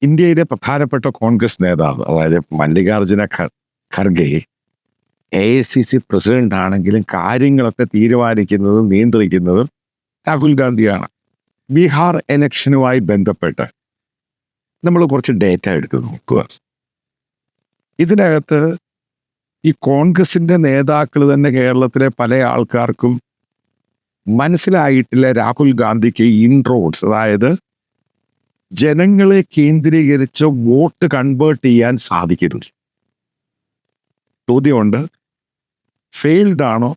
ഇന്ത്യയിലെ പ്രധാനപ്പെട്ട കോൺഗ്രസ് നേതാവ്, അതായത് മല്ലികാർജുന ഖർഗെ AICC പ്രസിഡന്റ് ആണെങ്കിലും കാര്യങ്ങളൊക്കെ തീരുമാനിക്കുന്നതും നിയന്ത്രിക്കുന്നതും രാഹുൽ ഗാന്ധിയാണ്. ബീഹാർ എലക്ഷനുമായി ബന്ധപ്പെട്ട് നമ്മൾ കുറച്ച് ഡേറ്റ എടുത്ത് നോക്കുക. ഇതിനകത്ത് ഈ കോൺഗ്രസിന്റെ നേതാക്കൾ തന്നെ കേരളത്തിലെ പല ആൾക്കാർക്കും മനസ്സിലായിട്ടില്ല രാഹുൽ ഗാന്ധിക്ക് ഇൻട്രോഡ്സ്, അതായത് ജനങ്ങളെ കേന്ദ്രീകരിച്ച് വോട്ട് കൺവേർട്ട് ചെയ്യാൻ സാധിക്കുന്നില്ല. ചോദ്യമുണ്ട്, ഫെയിൽഡ് ആണോ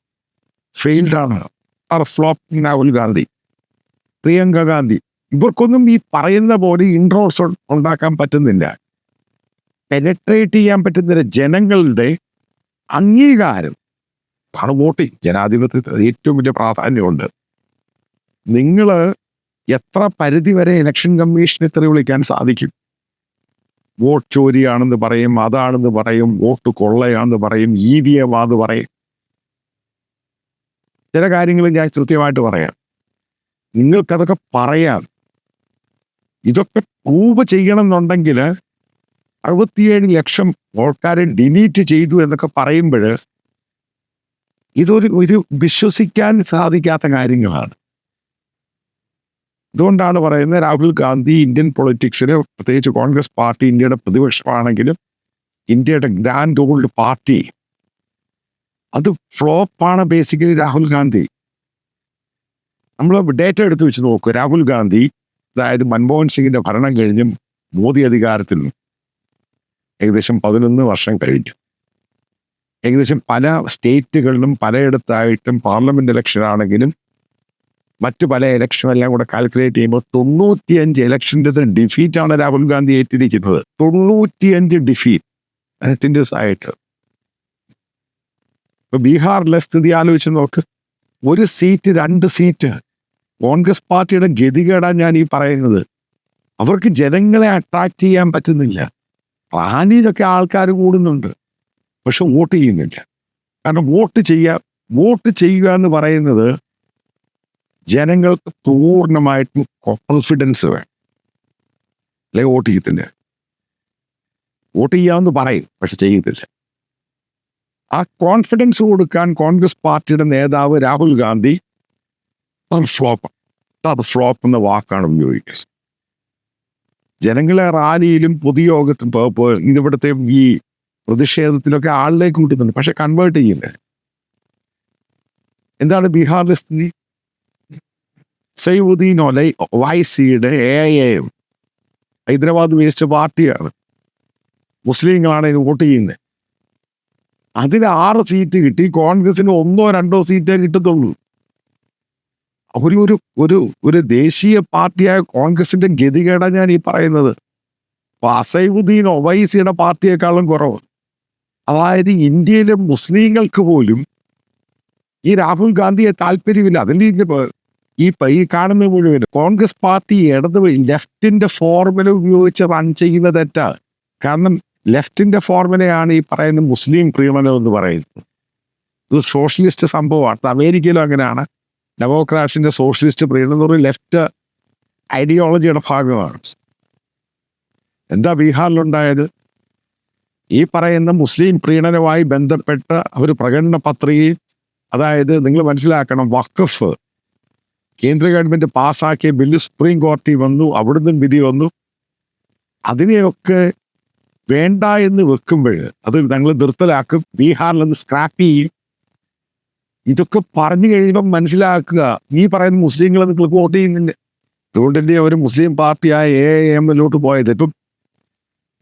ഫ്ലോപ്പിംഗ് രാഹുൽ ഗാന്ധി, പ്രിയങ്ക ഗാന്ധി, ഇവർക്കൊന്നും ഈ പറയുന്ന പോലെ ഇൻട്രോഡ്സ് ഉണ്ടാക്കാൻ പറ്റുന്നില്ല, പെനട്രേറ്റ് ചെയ്യാൻ പറ്റുന്നില്ല. ജനങ്ങളുടെ അംഗീകാരം ആണ് വോട്ടിംഗ്. ജനാധിപത്യത്തിൽ ഏറ്റവും വലിയ പ്രാധാന്യമുണ്ട്. നിങ്ങൾ എത്ര പരിധി വരെ ഇലക്ഷൻ കമ്മീഷനെ തെറി വിളിക്കാൻ സാധിക്കും? വോട്ട് ചോരിയാണെന്ന് പറയും, അതാണെന്ന് പറയും, വോട്ട് കൊള്ളയാണെന്ന് പറയും, EVM ആണെന്ന് പറയും. ചില കാര്യങ്ങൾ ഞാൻ കൃത്യമായിട്ട് പറയാം. നിങ്ങൾക്കതൊക്കെ പറയാം. ഇതൊക്കെ പ്രൂവ് ചെയ്യണം എന്നുണ്ടെങ്കിൽ 67 ലക്ഷം ആൾക്കാരെ ഡിലീറ്റ് ചെയ്തു എന്നൊക്കെ പറയുമ്പോൾ ഇത് വിശ്വസിക്കാൻ സാധിക്കാത്ത കാര്യങ്ങളാണ്. അതുകൊണ്ടാണ് പറയുന്നത് രാഹുൽ ഗാന്ധി ഇന്ത്യൻ പൊളിറ്റിക്സിന്, പ്രത്യേകിച്ച് കോൺഗ്രസ് പാർട്ടി ഇന്ത്യയുടെ പ്രതിപക്ഷമാണെങ്കിലും ഇന്ത്യയുടെ ഗ്രാൻഡ് ഓൾഡ് പാർട്ടി, അത് ഫ്ലോപ്പാണ് ബേസിക്കലി രാഹുൽ ഗാന്ധി. നമ്മൾ ഡേറ്റ എടുത്ത് വെച്ച് നോക്കുക. രാഹുൽ ഗാന്ധി, അതായത് മൻമോഹൻ സിംഗിന്റെ ഭരണം കഴിഞ്ഞും മോദി അധികാരത്തിൽ ഏകദേശം 11 വർഷം കഴിഞ്ഞു. ഏകദേശം പല സ്റ്റേറ്റുകളിലും പലയിടത്തായിട്ടും പാർലമെന്റ് ഇലക്ഷൻ ആണെങ്കിലും മറ്റു പല ഇലക്ഷനും എല്ലാം കൂടെ കാൽക്കുലേറ്റ് ചെയ്യുമ്പോൾ 95 ഇലക്ഷൻ്റെ ഡിഫീറ്റാണ് രാഹുൽ ഗാന്ധി ഏറ്റിരിക്കുന്നത്. 95 ഡിഫീറ്റ് കണ്ടിന്യൂസ് ആയിട്ട്. ഇപ്പൊ ബീഹാറിലെ സ്ഥിതി ആലോചിച്ച് നോക്ക്. 1 സീറ്റ് 2 സീറ്റ്. കോൺഗ്രസ് പാർട്ടിയുടെ ഗതികേടാണ് ഞാൻ ഈ പറയുന്നത്. അവർക്ക് ജനങ്ങളെ അട്രാക്ട് ചെയ്യാൻ പറ്റുന്നില്ല. റാലിയിലൊക്കെ ആൾക്കാർ കൂടുന്നുണ്ട്, പക്ഷെ വോട്ട് ചെയ്യുന്നില്ല. കാരണം വോട്ട് ചെയ്യുക എന്ന് പറയുന്നത് ജനങ്ങൾക്ക് പൂർണ്ണമായിട്ടും കോൺഫിഡൻസ് വേണം, അല്ലെ വോട്ട് ചെയ്യത്തില്ല. വോട്ട് ചെയ്യാമെന്ന് പറയും, പക്ഷെ ചെയ്യത്തില്ല. ആ കോൺഫിഡൻസ് കൊടുക്കാൻ കോൺഗ്രസ് പാർട്ടിയുടെ നേതാവ് രാഹുൽ ഗാന്ധി ഫ്ലോപ്പ് എന്ന വാക്കാണ് ഉപയോഗിക്കുന്നത്. ജനങ്ങളെ റാലിയിലും പൊതുയോഗത്തും ഇവിടുത്തെ ഈ പ്രതിഷേധത്തിലൊക്കെ ആളിലേക്ക് കൂട്ടുന്നുണ്ട്, പക്ഷെ കൺവേർട്ട് ചെയ്യുന്നില്ല. എന്താണ് ബീഹാറിലെ സ്ഥിതി? സൈവുദ്ദീൻ ഒവൈസിയുടെ AIM ഹൈദരാബാദ് ബേസ്ഡ് പാർട്ടിയാണ്. മുസ്ലിങ്ങളാണ് ഇതിന് വോട്ട് ചെയ്യുന്നത്. അതിന് 6 സീറ്റ് കിട്ടി. കോൺഗ്രസിന് 1 or 2 സീറ്റേ കിട്ടത്തുള്ളൂ. ഒരു ദേശീയ പാർട്ടിയായ കോൺഗ്രസിന്റെ ഗതികേടാണ് ഞാൻ ഈ പറയുന്നത്. അസൈവുദ്ദീൻ ഒവൈസിയുടെ പാർട്ടിയെക്കാളും കുറവ്. അതായത് ഇന്ത്യയിലെ മുസ്ലിങ്ങൾക്ക് പോലും ഈ രാഹുൽ ഗാന്ധിയെ താല്പര്യമില്ല. അതിൻ്റെ ഈ കാണുന്ന മുഴുവൻ കോൺഗ്രസ് പാർട്ടി ലെഫ്റ്റിന്റെ ഫോർമുല ഉപയോഗിച്ച് റൺ ചെയ്യുന്ന തെറ്റാണ്. കാരണം ലെഫ്റ്റിന്റെ ഫോർമുലയാണ് ഈ പറയുന്ന മുസ്ലിം പ്രീണനം എന്ന് പറയുന്നത്. ഇത് സോഷ്യലിസ്റ്റ് സംഭവമാണ്. അമേരിക്കയിലും അങ്ങനെയാണ്. ഡെമോക്രാറ്റ്സിന്റെ സോഷ്യലിസ്റ്റ് പ്രീണനം എന്ന് പറയുന്നത് ലെഫ്റ്റ് ഐഡിയോളജിയുടെ ഭാഗമാണ്. എന്താ ബീഹാറിലുണ്ടായത്? ഈ പറയുന്ന മുസ്ലിം പ്രീണനവുമായി ബന്ധപ്പെട്ട ഒരു പ്രകടന പത്രികയിൽ, അതായത് നിങ്ങൾ മനസ്സിലാക്കണം, വഖഫ് കേന്ദ്ര ഗവൺമെന്റ് പാസ്സാക്കിയ ബില്ല് സുപ്രീം കോടതി വന്നു, അവിടുന്ന് വിധി വന്നു. അതിനെയൊക്കെ വേണ്ട എന്ന് വെക്കുമ്പോൾ അത് ഞങ്ങൾ നിർത്തലാക്കും, ബീഹാറിൽ നിന്ന് സ്ക്രാപ്പ് ചെയ്യും. ഇതൊക്കെ പറഞ്ഞു കഴിയുമ്പം മനസ്സിലാക്കുക, ഈ പറയുന്ന മുസ്ലിങ്ങൾ നിങ്ങൾക്ക് വോട്ട് ചെയ്യുന്നില്ല. അതുകൊണ്ടല്ലേ അവർ മുസ്ലിം പാർട്ടിയായ AIM പോയത്. ഇപ്പം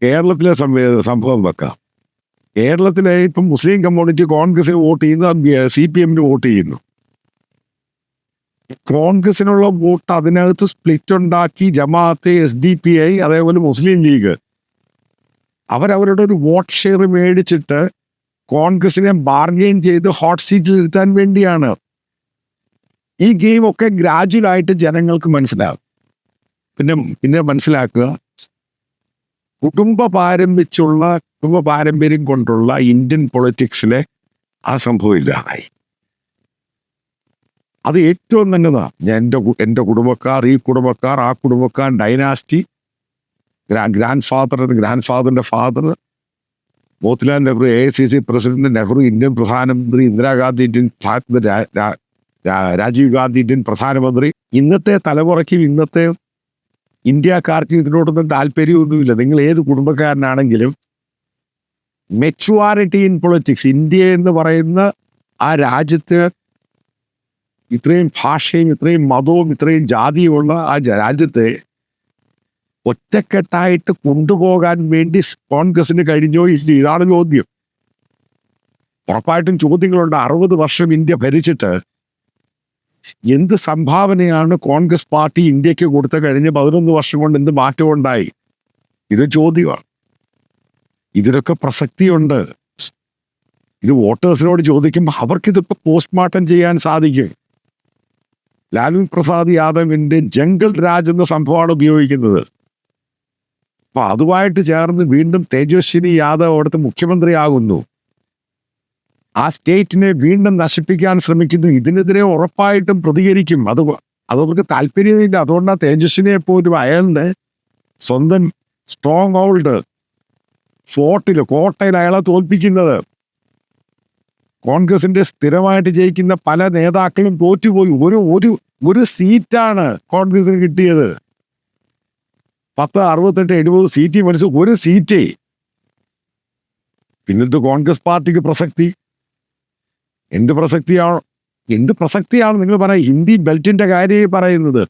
കേരളത്തിലെ സംഭവം വെക്കാം. കേരളത്തിലെ ഇപ്പം മുസ്ലിം കമ്മ്യൂണിറ്റി കോൺഗ്രസിന് വോട്ട് ചെയ്യുന്നു, CPM വോട്ട് ചെയ്യുന്നു. കോൺഗ്രസിനുള്ള വോട്ട് അതിനകത്ത് സ്പ്ലിറ്റ് ഉണ്ടാക്കി ജമാഅത്തെ, SDPI, അതേപോലെ മുസ്ലിം ലീഗ് അവരവരുടെ ഒരു വോട്ട് ഷെയർ മേടിച്ചിട്ട് കോൺഗ്രസിനെ ബാർഗെയിൻ ചെയ്ത് ഹോട്ട് സീറ്റിൽ ഇരുത്താൻ വേണ്ടിയാണ്. ഈ ഗെയിം ഒക്കെ ഗ്രാജുവലായിട്ട് ജനങ്ങൾക്ക് മനസ്സിലാകും. പിന്നെ മനസ്സിലാക്കുക, കുടുംബ പാരമ്പര്യം കൊണ്ടുള്ള ഇന്ത്യൻ പൊളിറ്റിക്സിലെ ആ സംഭവം ഇല്ലാതായി. അത് ഏറ്റവും നല്ലതാണ്. എൻ്റെ കുടുംബക്കാർ, ഈ കുടുംബക്കാർ, ആ കുടുംബക്കാർ, ഡൈനാസ്റ്റി, ഗ്രാൻഡ് ഫാദറിന്റെ father, Motilal Nehru AICC president, Nehru Indian പ്രധാനമന്ത്രി, ഇന്ദിരാഗാന്ധി ഇന്ത്യൻ രാജീവ് ഗാന്ധി ഇന്ത്യൻ പ്രധാനമന്ത്രി. ഇന്നത്തെ തലമുറയ്ക്കും ഇന്നത്തെ ഇന്ത്യക്കാർക്കും ഇതിനോടൊന്നും താല്പര്യമൊന്നുമില്ല. നിങ്ങൾ ഏത് കുടുംബക്കാരനാണെങ്കിലും മെച്യൂരിറ്റി ഇൻ പൊളിറ്റിക്സ്, ഇന്ത്യ എന്ന് പറയുന്ന ആ രാജ്യത്ത് ഇത്രയും ഭാഷയും ഇത്രയും മതവും ഇത്രയും ജാതിയുമുള്ള ആ രാജ്യത്തെ ഒറ്റക്കെട്ടായിട്ട് കൊണ്ടുപോകാൻ വേണ്ടി കോൺഗ്രസിന് കഴിഞ്ഞോ ഇല്ല? ഇതാണ് ചോദ്യം. ഉറപ്പായിട്ടും ചോദ്യങ്ങളുണ്ട്. 60 വർഷം ഇന്ത്യ ഭരിച്ചിട്ട് എന്ത് സംഭാവനയാണ് കോൺഗ്രസ് പാർട്ടി ഇന്ത്യക്ക് കൊടുത്ത കഴിഞ്ഞ 11 വർഷം കൊണ്ട് എന്ത് മാറ്റമുണ്ടായി? ഇത് ചോദ്യമാണ്. ഇതിനൊക്കെ പ്രസക്തിയുണ്ട്. ഇത് വോട്ടേഴ്സിനോട് ചോദിക്കുമ്പോൾ അവർക്കിതൊക്കെ പോസ്റ്റ്മോർട്ടം ചെയ്യാൻ സാധിക്കും. ലാലു പ്രസാദ് യാദവിന്റെ ജംഗിൾ രാജ് എന്ന സംഭവമാണ് ഉപയോഗിക്കുന്നത്. അപ്പൊ അതുമായിട്ട് ചേർന്ന് വീണ്ടും തേജസ്വിനി യാദവ് അവിടുത്തെ മുഖ്യമന്ത്രിയാകുന്നു. ആ സ്റ്റേറ്റിനെ വീണ്ടും നശിപ്പിക്കാൻ ശ്രമിക്കുന്നു. ഇതിനെതിരെ ഉറപ്പായിട്ടും പ്രതികരിക്കും. അതവർക്ക് താല്പര്യമില്ല. അതുകൊണ്ടാണ് തേജസ്വിനിയെ പോലും അയാളുടെ സ്വന്തം സ്ട്രോങ് ഹോൾഡ് കോട്ടയിൽ അയാളെ തോൽപ്പിക്കുന്നത്. കോൺഗ്രസിന്റെ സ്ഥിരമായിട്ട് ജയിക്കുന്ന പല നേതാക്കളും തോറ്റുപോയി. ഒരു സീറ്റാണ് കോൺഗ്രസിന് കിട്ടിയത്. 10, 68, 70 സീറ്റ് മത്സരം, ഒരു സീറ്റേ. പിന്നെന്ത് കോൺഗ്രസ് പാർട്ടിക്ക് പ്രസക്തി? എന്ത് പ്രസക്തിയാണ് നിങ്ങൾ പറയാം? ഹിന്ദി ബെൽറ്റിന്റെ കാര്യം പറയുന്നത്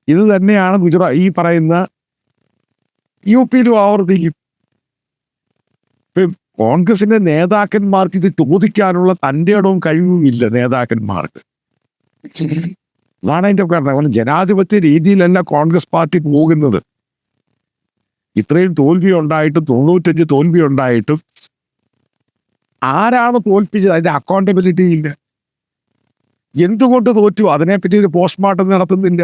ഇത് തന്നെയാണ്. ഈ പറയുന്ന UP-യിലും ആവർത്തിക്കും. കോൺഗ്രസിന്റെ നേതാക്കന്മാർക്ക് ഇത് ചോദിക്കാനുള്ള തൻ്റെ ഇടവും കഴിവും ഇല്ല നേതാക്കന്മാർക്ക്. അതാണ് അതിൻ്റെ കാരണം. ജനാധിപത്യ രീതിയിലല്ല കോൺഗ്രസ് പാർട്ടി പോകുന്നത്. ഇത്രയും തോൽവി ഉണ്ടായിട്ടും 95 തോൽവി ഉണ്ടായിട്ടും ആരാണ് തോൽപ്പിച്ചത്? അതിന്റെ അക്കൗണ്ടബിലിറ്റി ഇല്ല. എന്തുകൊണ്ട് തോറ്റു? അതിനെപ്പറ്റി ഒരു പോസ്റ്റ്മോർട്ടം നടത്തുന്നില്ല.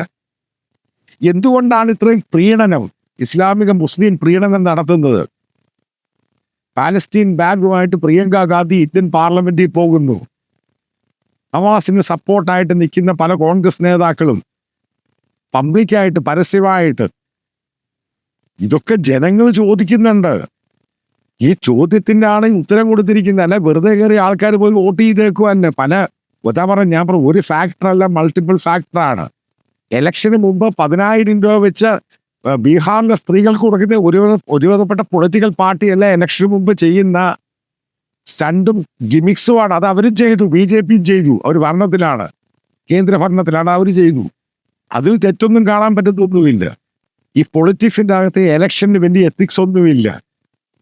എന്തുകൊണ്ടാണ് ഇത്രയും പ്രീണനം, ഇസ്ലാമിക മുസ്ലിം പ്രീണനം നടത്തുന്നത്? പാലസ്തീൻ ബാഗുമായിട്ട് പ്രിയങ്ക ഗാന്ധി ഇന്ത്യൻ പാർലമെന്റിൽ പോകുന്നു. ഹമാസിന് സപ്പോർട്ടായിട്ട് നിൽക്കുന്ന പല കോൺഗ്രസ് നേതാക്കളും പബ്ലിക്കായിട്ട് പരസ്യമായിട്ട് ഇതൊക്കെ ജനങ്ങൾ ചോദിക്കുന്നുണ്ട്. ഈ ചോദ്യത്തിൻ്റെ ആണ് ഉത്തരം കൊടുത്തിരിക്കുന്നത്. അല്ല വെറുതെ കയറി ആൾക്കാർ പോയി വോട്ട് ചെയ്തേക്കുക തന്നെ. ഞാൻ പറഞ്ഞു, ഒരു ഫാക്ടറല്ല, മൾട്ടിപ്പിൾ ഫാക്ടറാണ്. ഇലക്ഷന് മുമ്പ് 10,000 രൂപ വെച്ച് ബീഹാറിലെ സ്ത്രീകൾക്ക് കൊടുക്കുന്ന ഒരുവിധപ്പെട്ട പൊളിറ്റിക്കൽ പാർട്ടിയല്ല ഇലക്ഷന് മുമ്പ് ചെയ്യുന്ന സ്റ്റണ്ടും ഗിമിക്സുമാണ്. അത് അവരും ചെയ്തു, BJPയും ചെയ്തു. അവർ ഭരണത്തിലാണ്, കേന്ദ്ര ഭരണത്തിലാണ്, അവർ ചെയ്തു. അതിൽ തെറ്റൊന്നും കാണാൻ പറ്റത്തൊന്നുമില്ല. ഈ പൊളിറ്റിക്സിൻ്റെ അകത്ത് ഇലക്ഷന് വേണ്ടി എത്തിക്സ് ഒന്നുമില്ല.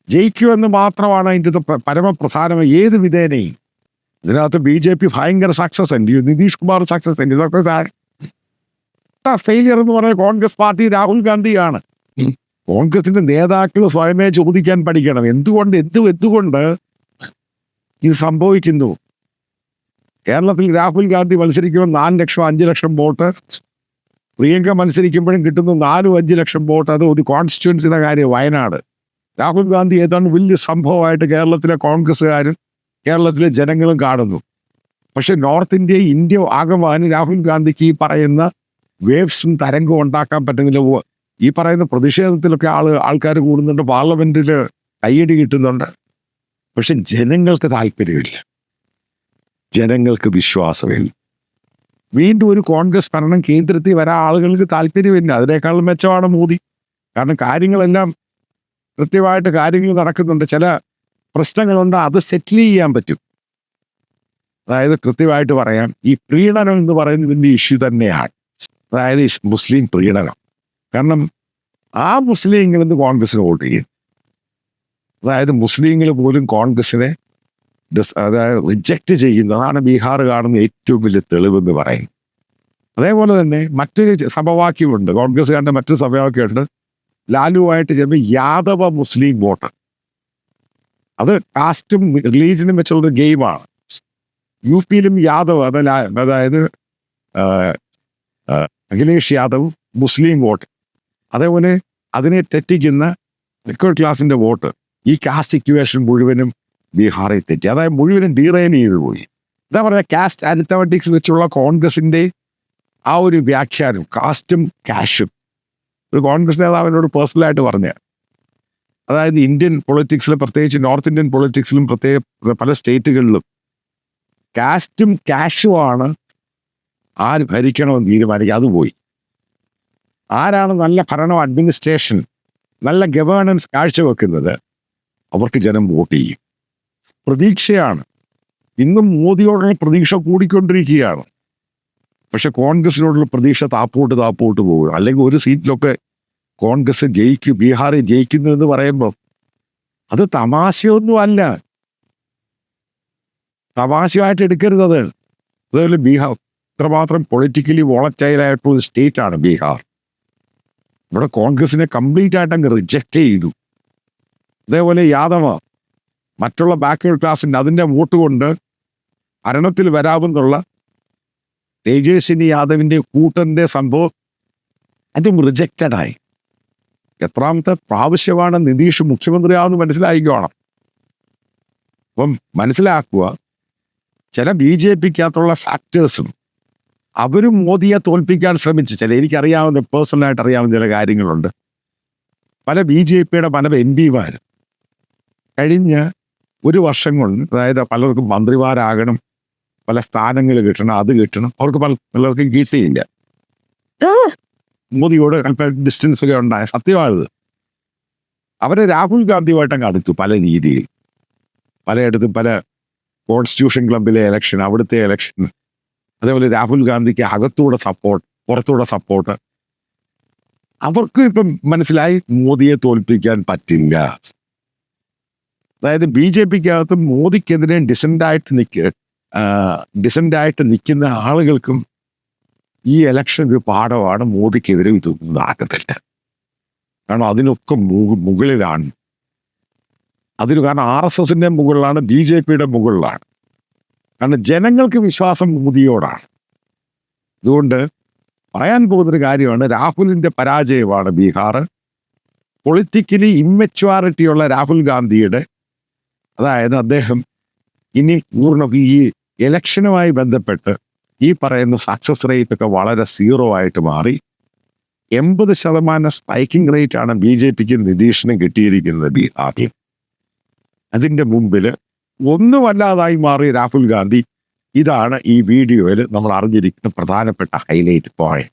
ജയിക്കുമെന്ന് മാത്രമാണ് അതിൻ്റെ പരമപ്രധാനം ഏത് വിധേനയും. ഇതിനകത്ത് BJP ഭയങ്കര സക്സസ് ഉണ്ട്, നിതീഷ് കുമാർ സക്സസ് ഉണ്ട്. ഇതൊക്കെ ഫെയിലിയർ എന്ന് പറയുന്നത് കോൺഗ്രസ് പാർട്ടി രാഹുൽ ഗാന്ധിയാണ്. കോൺഗ്രസിന്റെ നേതാക്കൾ സ്വയമേ ചോദിക്കാൻ പഠിക്കണം. എന്തുകൊണ്ട് ഇത് സംഭവിക്കുന്നു? കേരളത്തിൽ രാഹുൽ ഗാന്ധി മത്സരിക്കുമ്പോൾ 4 ലക്ഷം 5 ലക്ഷം വോട്ട്, പ്രിയങ്ക മത്സരിക്കുമ്പോഴും കിട്ടുന്നു 4-5 ലക്ഷം വോട്ട്. അത് ഒരു കോൺസ്റ്റിറ്റ്യുവൻസിയുടെ കാര്യം. വയനാട് രാഹുൽ ഗാന്ധി ഏതാണ്ട് വലിയ സംഭവമായിട്ട് കേരളത്തിലെ കോൺഗ്രസ്സുകാരും കേരളത്തിലെ ജനങ്ങളും കാണുന്നു. പക്ഷെ നോർത്ത് ഇന്ത്യ ആകമാനം രാഹുൽ ഗാന്ധിക്ക് ഈ പറയുന്ന വേവ്സും തരംഗവും ഉണ്ടാക്കാൻ പറ്റുന്നില്ല. ഈ പറയുന്ന പ്രതിഷേധത്തിലൊക്കെ ആൾക്കാർ കൂടുന്നുണ്ട്, പാർലമെന്റിൽ കയ്യടി കിട്ടുന്നുണ്ട്. പക്ഷെ ജനങ്ങൾക്ക് താല്പര്യമില്ല, ജനങ്ങൾക്ക് വിശ്വാസമില്ല. വീണ്ടും ഒരു കോൺഗ്രസ് ഭരണം കേന്ദ്രത്തിൽ വരാൻ ആളുകൾക്ക് താല്പര്യമില്ല. അതിനേക്കാളും മെച്ചമാണ് മോദി. കാരണം കാര്യങ്ങളെല്ലാം കൃത്യമായിട്ട് കാര്യങ്ങൾ നടക്കുന്നുണ്ട്. ചില പ്രശ്നങ്ങളുണ്ട്, അത് സെറ്റിൽ ചെയ്യാൻ പറ്റും. അതായത് കൃത്യമായിട്ട് പറയാം, ഈ പ്രീണനം എന്ന് പറയുന്നത് വലിയ ഇഷ്യൂ തന്നെയാണ്. അതായത് മുസ്ലിം പ്രീണനം. കാരണം ആ മുസ്ലിങ്ങൾ ഇന്ന് കോൺഗ്രസിന് വോട്ട് ചെയ്യും. അതായത് മുസ്ലിങ്ങൾ പോലും കോൺഗ്രസിനെ റിജക്റ്റ് ചെയ്യുന്നതാണ് ബീഹാർ കാണുന്ന ഏറ്റവും വലിയ തെളിവെന്ന് പറയും. അതേപോലെ തന്നെ മറ്റൊരു സമവാക്യമുണ്ട്, കോൺഗ്രസ്സുകാരുടെ മറ്റൊരു സമവാക്യമുണ്ട്. ലാലുവായിട്ട് ചേർന്ന് യാദവ മുസ്ലിം വോട്ട്. അത് കാസ്റ്റും റിലീജിയനും വെച്ചുള്ളൊരു ഗെയിമാണ്. UP-യിലും യാദവ്, അതായത് അഖിലേഷ് യാദവ് മുസ്ലിം വോട്ട്. അതേപോലെ അതിനെ തെറ്റിക്കുന്ന മിഡിൽ ക്ലാസിന്റെ വോട്ട്. ഈ കാസ്റ്റ് ഇക്വേഷൻ മുഴുവനും ബീഹാറിൽ തെറ്റി. അതായത് മുഴുവനും ഡീറെയിൻ ചെയ്തു പോയി. എന്താ പറയുക, കാസ്റ്റ് അരിത്തമെറ്റിക്സ് വെച്ചുള്ള കോൺഗ്രസിന്റെ ആ ഒരു വ്യാഖ്യാനം, കാസ്റ്റും കാഷും ഒരു കോൺഗ്രസ് നേതാവിനോട് പേഴ്സണലായിട്ട് പറഞ്ഞ, അതായത് ഇന്ത്യൻ പൊളിറ്റിക്സിൽ, പ്രത്യേകിച്ച് നോർത്ത് ഇന്ത്യൻ പൊളിറ്റിക്സിലും പല സ്റ്റേറ്റുകളിലും കാസ്റ്റും ക്യാഷുമാണ് ആര് ഭരിക്കണമെന്ന് തീരുമാനിക്കുക. അത് പോയി. ആരാണ് നല്ല ഭരണം, അഡ്മിനിസ്ട്രേഷൻ, നല്ല ഗവേണൻസ് കാഴ്ചവെക്കുന്നത്, അവർക്ക് ജനം വോട്ട് ചെയ്യും. പ്രതീക്ഷയാണ്. ഇന്നും മോദിയോടുള്ള പ്രതീക്ഷ കൂടിക്കൊണ്ടിരിക്കുകയാണ്. പക്ഷെ കോൺഗ്രസിനോടുള്ള പ്രതീക്ഷ താപ്പോട്ട് പോകും. അല്ലെങ്കിൽ ഒരു സീറ്റിലൊക്കെ കോൺഗ്രസ് ജയിക്കും, ബീഹാറിൽ ജയിക്കുന്നു എന്ന് പറയുമ്പോൾ അത് തമാശയൊന്നും അല്ല. തമാശയായിട്ട് എടുക്കരുത്. അതുപോലെ ബീഹാർ ഇത്രമാത്രം പൊളിറ്റിക്കലി വോളറ്റൈലായിട്ടുള്ള ഒരു സ്റ്റേറ്റാണ് ബീഹാർ. ഇവിടെ കോൺഗ്രസിനെ കംപ്ലീറ്റ് ആയിട്ട് അങ്ങ് റിജക്റ്റ് ചെയ്തു. അതേപോലെ യാദവ, മറ്റുള്ള ബാക്ക്വേർഡ് ക്ലാസിൻ്റെ അതിൻ്റെ വോട്ട് കൊണ്ട് ഭരണത്തിൽ വരാമെന്നുള്ള തേജസ്വിനി യാദവിൻ്റെ കൂട്ടൻ്റെ സംഭവം അതും റിജക്റ്റഡായി. എത്രാമത്തെ പ്രാവശ്യമാണ് നിതീഷ് മുഖ്യമന്ത്രിയാവെന്ന് മനസ്സിലായിക്കോണം. അപ്പം മനസ്സിലാക്കുക, ചില BJPക്കകത്തുള്ള ഫാക്ടേഴ്സും അവരും മോദിയെ തോൽപ്പിക്കാൻ ശ്രമിച്ചു. എനിക്കറിയാവുന്ന, പേഴ്സണലായിട്ട് അറിയാവുന്ന ചില കാര്യങ്ങളുണ്ട്. പല BJPയുടെ പല MP-മാർ കഴിഞ്ഞ ഒരു വർഷം കൊണ്ട്, അതായത് പലർക്കും മന്ത്രിമാരാകണം, പല സ്ഥാനങ്ങൾ കിട്ടണം, അത് കിട്ടണം, അവർക്ക് പലർക്കും കിട്ടിയില്ല. മോദിയോട് അല്പം ഡിസ്റ്റൻസ് ഒക്കെ ഉണ്ടായ സത്യമാണിത്. അവരെ രാഹുൽ ഗാന്ധിയുമായിട്ടങ്ങ് അടുത്തു പല രീതിയിൽ. പലയിടത്തും പല കോൺസ്റ്റിറ്റ്യൂഷൻ ക്ലബിലെ ഇലക്ഷൻ, അവിടുത്തെ ഇലക്ഷൻ, അതേപോലെ രാഹുൽ ഗാന്ധിക്ക് അകത്തൂടെ സപ്പോർട്ട്, പുറത്തൂടെ സപ്പോർട്ട്. അവർക്കും ഇപ്പം മനസ്സിലായി മോദിയെ തോൽപ്പിക്കാൻ പറ്റില്ല. അതായത് BJPക്കകത്ത് മോദിക്കെതിരെ ഡിസെൻ്റായിട്ട് നിൽക്കുന്ന ആളുകൾക്കും ഈ ഇലക്ഷൻ ഒരു പാഠമാണ്. മോദിക്കെതിരെ ഇതൊന്നും ആകത്തില്ല. കാരണം അതിനൊക്കെ മുകളിലാണ്. കാരണം RSSൻ്റെ മുകളിലാണ്, BJPയുടെ മുകളിലാണ്. കാരണം ജനങ്ങൾക്ക് വിശ്വാസം മോദിയോടാണ്. അതുകൊണ്ട് പറയാൻ പോകുന്നൊരു കാര്യമാണ്, രാഹുലിൻ്റെ പരാജയമാണ് ബീഹാർ. പൊളിറ്റിക്കലി ഇമ്മച്വാറിറ്റിയുള്ള രാഹുൽ ഗാന്ധിയുടെ, അതായത് അദ്ദേഹം ഇനി ഈ ഇലക്ഷനുമായി ബന്ധപ്പെട്ട് ഈ പറയുന്ന സക്സസ് റേറ്റ് ഒക്കെ വളരെ 0 ആയിട്ട് മാറി. 80% സ്പൈക്കിംഗ് റേറ്റാണ് BJPക്ക് നിതീഷിനും കിട്ടിയിരിക്കുന്നത് ബീഹാറിൽ. അതിൻ്റെ മുമ്പിൽ ഒന്നുമല്ലാതായി മാറി രാഹുൽ ഗാന്ധി. ഇതാണ് ഈ വീഡിയോയിൽ നമ്മൾ അറിഞ്ഞിരിക്കുന്ന പ്രധാനപ്പെട്ട ഹൈലൈറ്റ് പോയിന്റ്.